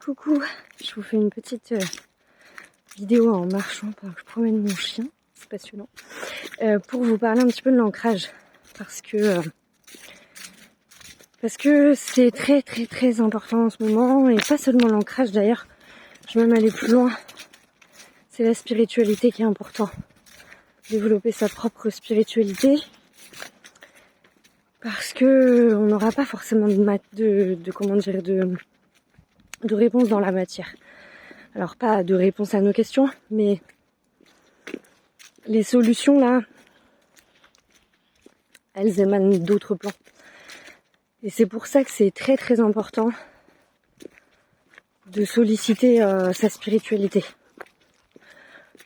Coucou, je vous fais une petite vidéo en marchant pendant que je promène mon chien, c'est passionnant, pour vous parler un petit peu de l'ancrage, parce que c'est très très très important en ce moment, et pas seulement l'ancrage d'ailleurs, je vais même aller plus loin, c'est la spiritualité qui est important, développer sa propre spiritualité, parce que on n'aura pas forcément de réponse dans la matière. Alors pas de réponse à nos questions, mais les solutions là, elles émanent d'autres plans. Et c'est pour ça que c'est très très important de solliciter sa spiritualité.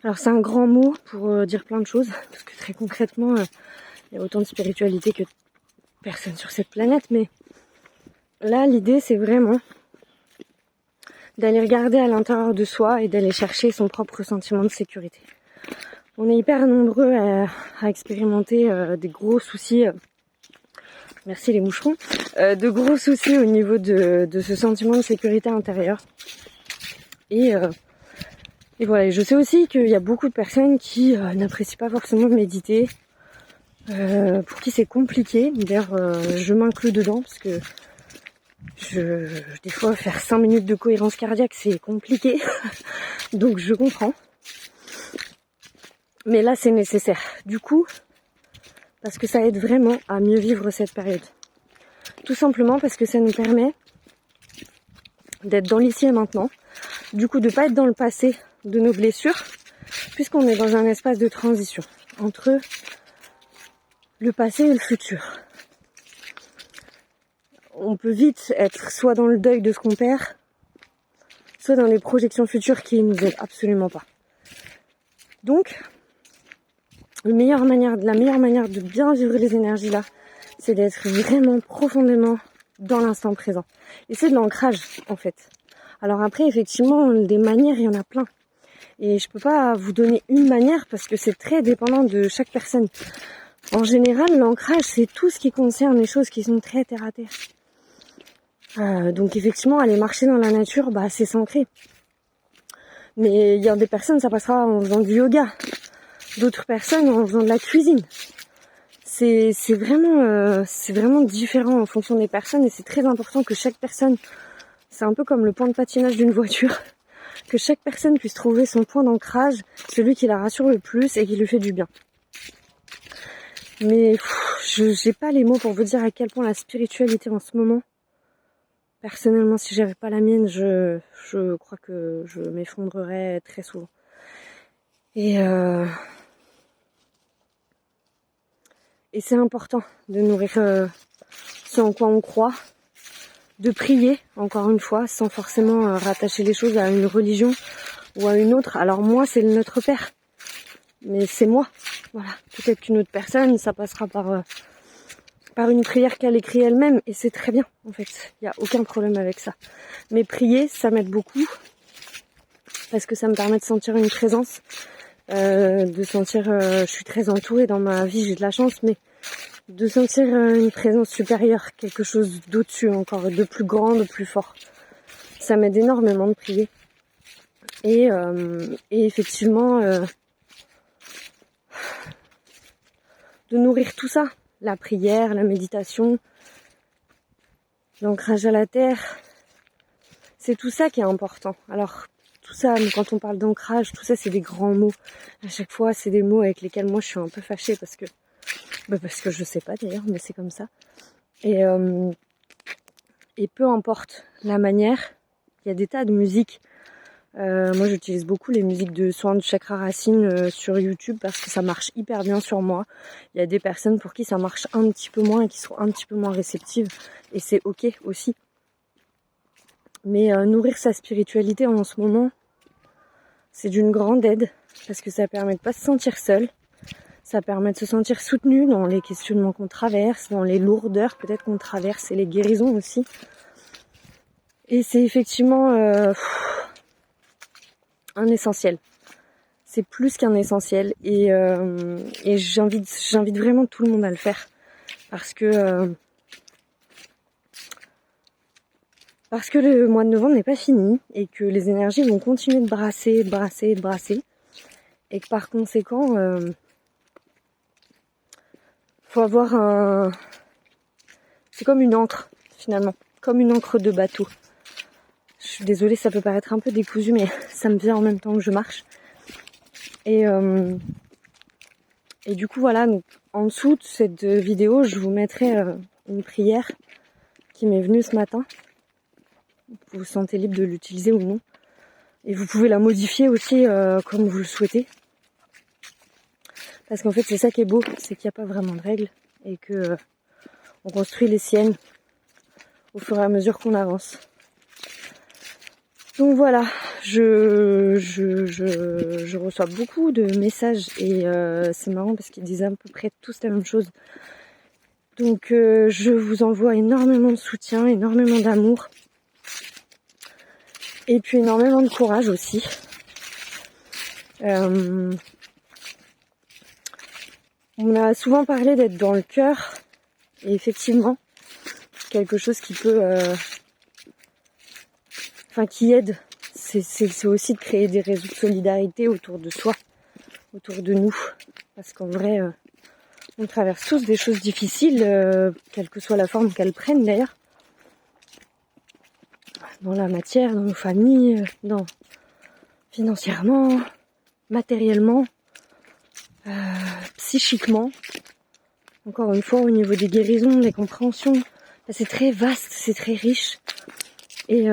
Alors c'est un grand mot pour dire plein de choses, parce que très concrètement, il y a autant de spiritualité que de personnes sur cette planète, mais là l'idée c'est vraiment d'aller regarder à l'intérieur de soi et d'aller chercher son propre sentiment de sécurité. On est hyper nombreux à expérimenter des gros soucis, merci les moucherons, de gros soucis au niveau de ce sentiment de sécurité intérieure. Et voilà, je sais aussi qu'il y a beaucoup de personnes qui n'apprécient pas forcément méditer, pour qui c'est compliqué. D'ailleurs, je m'inclus dedans parce que des fois faire 5 minutes de cohérence cardiaque c'est compliqué, donc je comprends. Mais là c'est nécessaire. Du coup, parce que ça aide vraiment à mieux vivre cette période. Tout simplement parce que ça nous permet d'être dans l'ici et maintenant. Du coup, de pas être dans le passé de nos blessures, puisqu'on est dans un espace de transition entre le passé et le futur. On peut vite être soit dans le deuil de ce qu'on perd, soit dans les projections futures qui nous aident absolument pas. Donc, la meilleure manière de bien vivre les énergies là, c'est d'être vraiment profondément dans l'instant présent. Et c'est de l'ancrage en fait. Alors après, effectivement, des manières, il y en a plein. Et je peux pas vous donner une manière parce que c'est très dépendant de chaque personne. En général, l'ancrage, c'est tout ce qui concerne les choses qui sont très terre à terre. Donc effectivement, aller marcher dans la nature, c'est s'ancrer. Mais il y a des personnes, ça passera en faisant du yoga. D'autres personnes en faisant de la cuisine. C'est vraiment différent en fonction des personnes et c'est très important que chaque personne, c'est un peu comme le point de patinage d'une voiture, que chaque personne puisse trouver son point d'ancrage, celui qui la rassure le plus et qui lui fait du bien. Mais j'ai pas les mots pour vous dire à quel point la spiritualité en ce moment, personnellement, si j'avais pas la mienne, je crois que je m'effondrerais très souvent. Et c'est important de nourrir ce en quoi on croit, de prier, encore une fois, sans forcément rattacher les choses à une religion ou à une autre. Alors moi, c'est le Notre Père, mais c'est moi. Voilà. Peut-être qu'une autre personne, ça passera par une prière qu'elle écrit elle-même, et c'est très bien, en fait. Il n'y a aucun problème avec ça. Mais prier, ça m'aide beaucoup, parce que ça me permet de sentir une présence, de sentir, je suis très entourée dans ma vie, j'ai de la chance, mais de sentir une présence supérieure, quelque chose d'au-dessus encore, de plus grand, de plus fort. Ça m'aide énormément de prier. Et effectivement, de nourrir tout ça, la prière, la méditation, l'ancrage à la terre, c'est tout ça qui est important. Alors, tout ça, quand on parle d'ancrage, tout ça c'est des grands mots. À chaque fois, c'est des mots avec lesquels moi je suis un peu fâchée parce que je sais pas d'ailleurs, mais c'est comme ça. Et peu importe la manière, il y a des tas de musiques. Moi j'utilise beaucoup les musiques de soins du chakra racine sur YouTube parce que ça marche hyper bien sur moi. Il y a des personnes pour qui ça marche un petit peu moins et qui sont un petit peu moins réceptives. Et c'est ok aussi. Mais nourrir sa spiritualité en ce moment, c'est d'une grande aide parce que ça permet de pas se sentir seul. Ça permet de se sentir soutenu dans les questionnements qu'on traverse, dans les lourdeurs peut-être qu'on traverse et les guérisons aussi. Et c'est effectivement un essentiel. C'est plus qu'un essentiel et j'invite vraiment tout le monde à le faire parce que Parce que le mois de novembre n'est pas fini et que les énergies vont continuer de brasser, de brasser, de brasser. Et que par conséquent, faut avoir un... C'est comme une encre, finalement. Comme une encre de bateau. Je suis désolée, ça peut paraître un peu décousu, mais ça me vient en même temps que je marche. Et du coup, voilà, donc, en dessous de cette vidéo, je vous mettrai une prière qui m'est venue ce matin. Vous vous sentez libre de l'utiliser ou non. Et vous pouvez la modifier aussi comme vous le souhaitez. Parce qu'en fait, c'est ça qui est beau, c'est qu'il n'y a pas vraiment de règles. Et que on construit les siennes au fur et à mesure qu'on avance. Donc voilà, je reçois beaucoup de messages et c'est marrant parce qu'ils disent à peu près tous la même chose. Donc je vous envoie énormément de soutien, énormément d'amour et puis énormément de courage aussi. On a souvent parlé d'être dans le cœur et effectivement quelque chose qui peut... qui aide, c'est aussi de créer des réseaux de solidarité autour de soi, autour de nous. Parce qu'en vrai, on traverse tous des choses difficiles, quelle que soit la forme qu'elles prennent d'ailleurs. Dans la matière, dans nos familles, financièrement, matériellement, psychiquement. Encore une fois, au niveau des guérisons, des compréhensions, c'est très vaste, c'est très riche. Et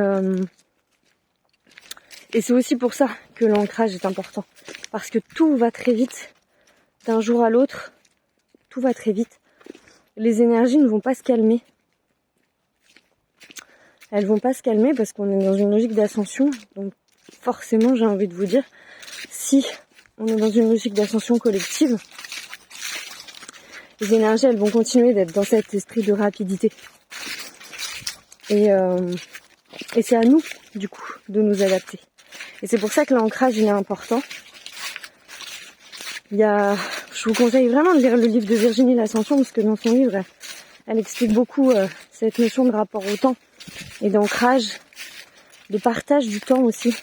c'est aussi pour ça que l'ancrage est important. Parce que tout va très vite. D'un jour à l'autre, tout va très vite. Les énergies ne vont pas se calmer. Elles vont pas se calmer parce qu'on est dans une logique d'ascension. Donc forcément, j'ai envie de vous dire, si on est dans une logique d'ascension collective, les énergies, elles vont continuer d'être dans cet esprit de rapidité. Et c'est à nous, du coup, de nous adapter. Et c'est pour ça que l'ancrage, il est important. Je vous conseille vraiment de lire le livre de Virginie L'Ascension, parce que dans son livre, elle explique beaucoup cette notion de rapport au temps et d'ancrage, de partage du temps aussi,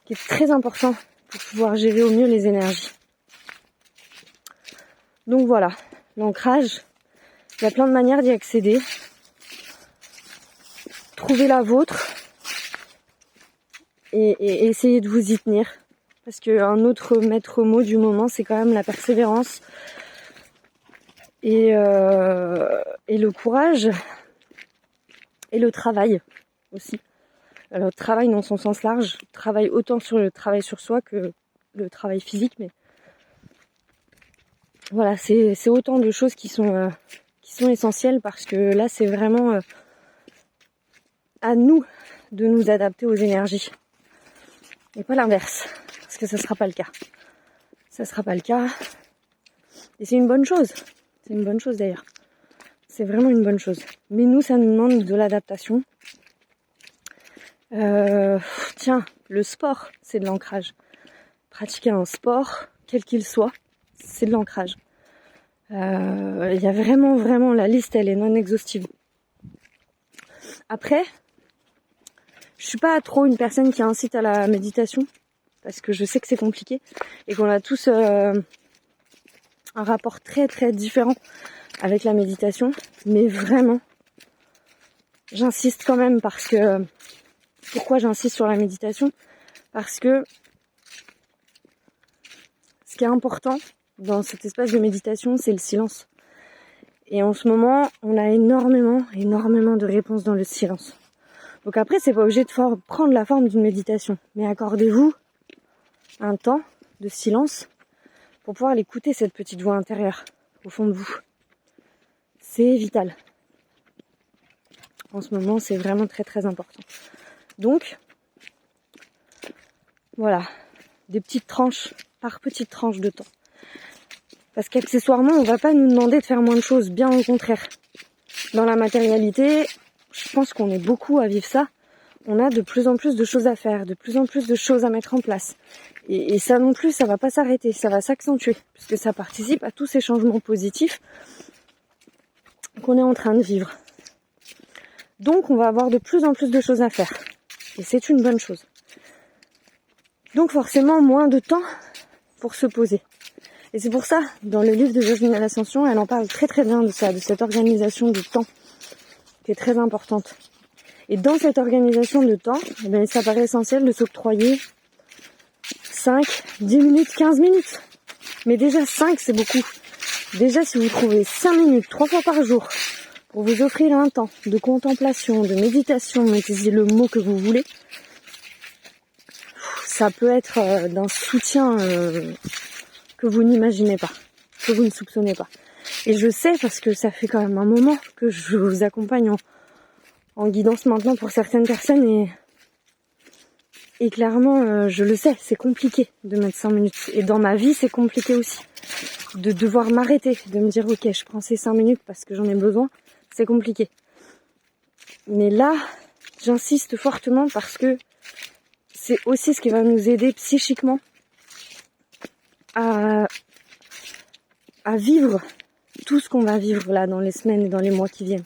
qui est très important pour pouvoir gérer au mieux les énergies. Donc voilà, l'ancrage, il y a plein de manières d'y accéder. Trouvez la vôtre et essayez de vous y tenir. Parce qu'un autre maître mot du moment, c'est quand même la persévérance et le courage et le travail aussi. Alors, le travail dans son sens large, travail autant sur le travail sur soi que le travail physique, mais voilà, c'est autant de choses qui sont essentielles parce que là, c'est vraiment à nous de nous adapter aux énergies et pas l'inverse. Parce que ça sera pas le cas. Ça sera pas le cas. Et c'est une bonne chose. C'est une bonne chose d'ailleurs. C'est vraiment une bonne chose. Mais nous, ça nous demande de l'adaptation. Tiens, le sport, c'est de l'ancrage. Pratiquer un sport, quel qu'il soit, c'est de l'ancrage. Il y a vraiment, la liste, elle est non exhaustive. Après, je suis pas trop une personne qui incite à la méditation. Parce que je sais que c'est compliqué et qu'on a tous un rapport très très différent avec la méditation. Mais vraiment, j'insiste quand même parce que... Pourquoi j'insiste sur la méditation ? Parce que ce qui est important dans cet espace de méditation, c'est le silence. Et en ce moment, on a énormément de réponses dans le silence. Donc après, c'est pas obligé de prendre la forme d'une méditation. Mais accordez-vous un temps de silence pour pouvoir l'écouter, cette petite voix intérieure au fond de vous. C'est vital. En ce moment, c'est vraiment très très important. Donc, voilà, des petites tranches par petites tranches de temps. Parce qu'accessoirement, on va pas nous demander de faire moins de choses, bien au contraire. Dans la matérialité, je pense qu'on est beaucoup à vivre ça. On a de plus en plus de choses à faire, de plus en plus de choses à mettre en place. Et ça non plus, ça va pas s'arrêter, ça va s'accentuer, puisque ça participe à tous ces changements positifs qu'on est en train de vivre. Donc on va avoir de plus en plus de choses à faire. Et c'est une bonne chose. Donc forcément moins de temps pour se poser. Et c'est pour ça, dans le livre de Virginie L'Ascension, elle en parle très très bien de ça, de cette organisation du temps qui est très importante. Et dans cette organisation de temps, eh bien, ça paraît essentiel de s'octroyer 5, 10 minutes, 15 minutes. Mais déjà 5, c'est beaucoup. Déjà, si vous trouvez 5 minutes 3 fois par jour pour vous offrir un temps de contemplation, de méditation, mettez le mot que vous voulez, ça peut être d'un soutien que vous n'imaginez pas, que vous ne soupçonnez pas. Et je sais, parce que ça fait quand même un moment que je vous accompagne en guidance maintenant pour certaines personnes, et clairement, je le sais, c'est compliqué de mettre 5 minutes. Et dans ma vie, c'est compliqué aussi. De devoir m'arrêter, de me dire ok, je prends ces 5 minutes parce que j'en ai besoin, c'est compliqué. Mais là, j'insiste fortement parce que c'est aussi ce qui va nous aider psychiquement à vivre tout ce qu'on va vivre là dans les semaines et dans les mois qui viennent.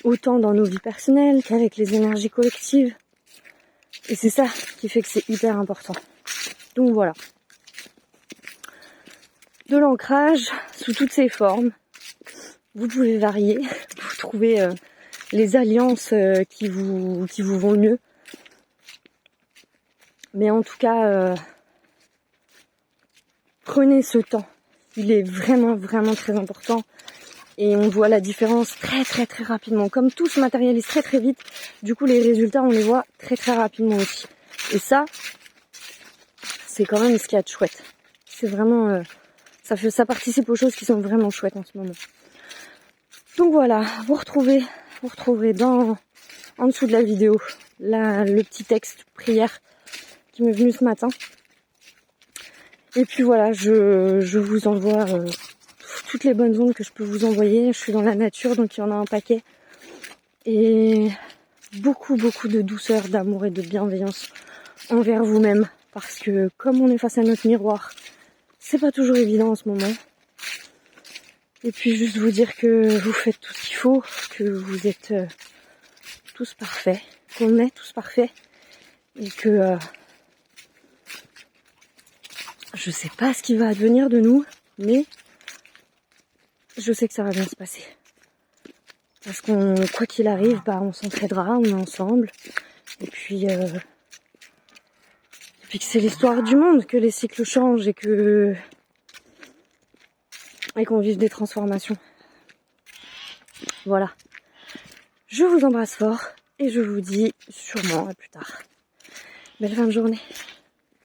Autant dans nos vies personnelles qu'avec les énergies collectives. Et c'est ça qui fait que c'est hyper important. Donc voilà. De l'ancrage sous toutes ses formes. Vous pouvez varier. Vous trouvez les alliances qui vous vont le mieux. Mais en tout cas, prenez ce temps. Il est vraiment, vraiment très important. Et on voit la différence très, très, très rapidement. Comme tout se matérialise très, très vite, du coup, les résultats, on les voit très, très rapidement aussi. Et ça, c'est quand même ce qu'il y a de chouette. C'est vraiment... ça participe aux choses qui sont vraiment chouettes en ce moment. Donc voilà, vous retrouverez en dessous de la vidéo le petit texte prière qui m'est venu ce matin. Et puis voilà, je vous envoie toutes les bonnes ondes que je peux vous envoyer. Je suis dans la nature, donc il y en a un paquet. Et beaucoup, beaucoup de douceur, d'amour et de bienveillance envers vous-même. Parce que comme on est face à notre miroir, c'est pas toujours évident en ce moment. Et puis juste vous dire que vous faites tout ce qu'il faut, que vous êtes tous parfaits, qu'on est tous parfaits. Et que je sais pas ce qui va advenir de nous, mais je sais que ça va bien se passer. Parce qu'on, quoi qu'il arrive, on s'entraidera, on est ensemble. Et puis que c'est l'histoire du monde, que les cycles changent et qu'on vive des transformations. Voilà. Je vous embrasse fort et je vous dis sûrement à plus tard. Belle fin de journée.